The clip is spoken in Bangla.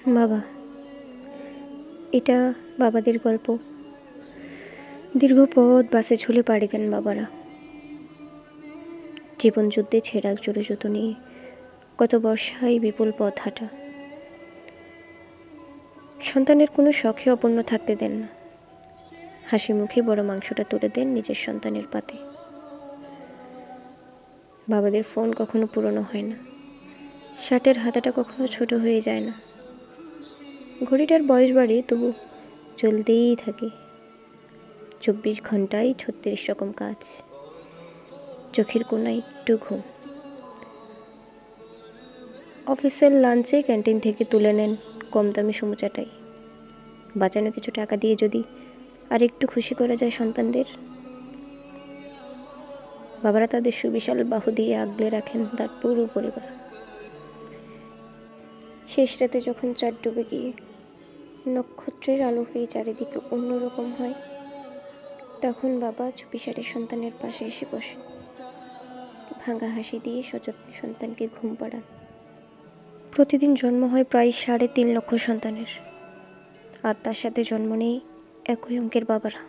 বাবা, এটা বাবাদের গল্প। দীর্ঘ পথ বাসে ঝুলে পাড়ি দেন বাবারা। জীবন যুদ্ধে ছেঁড়া জোরে জুতো নিয়ে কত বর্ষায় বিপুল পথ হাঁটা। সন্তানের কোনো শখে অপূর্ণ থাকতে দেন না। হাসি মুখে বড় মাংসটা তুলে দেন নিজের সন্তানের পাতে। বাবাদের ফোন কখনো পুরনো হয় না, শার্টের হাতাটা কখনো ছোট হয়ে যায় না। ঘড়িটার বয়স বাড়ে, তবু চলতেই থাকে। 24 ঘন্টায় 36 রকম কাজ, চোখের কোনায় একটু ঘুম। অফিসের লাঞ্চে ক্যান্টিন থেকে তুলে নেন কম দামি সমুচাটাই। বাঁচানো কিছু টাকা দিয়ে যদি আর একটু খুশি করা যায় সন্তানদের। বাবারা তাদের সুবিশাল বাহু দিয়ে আগলে রাখেন তার পুরো পরিবার। শেষ রাতে যখন চাঁদ ডুবে গিয়ে নক্ষত্রের আলো হয়ে চারিদিকে অন্যরকম হয়, তখন বাবা চুপিসারে সন্তানের পাশে এসে বসেন। ভাঙা হাসি দিয়ে সযত্নে সন্তানকে ঘুম পাড়ান। প্রতিদিন জন্ম হয় প্রায় 3.5 লক্ষ সন্তানের, আর তার সাথে জন্ম নেই একই অঙ্কের বাবারা।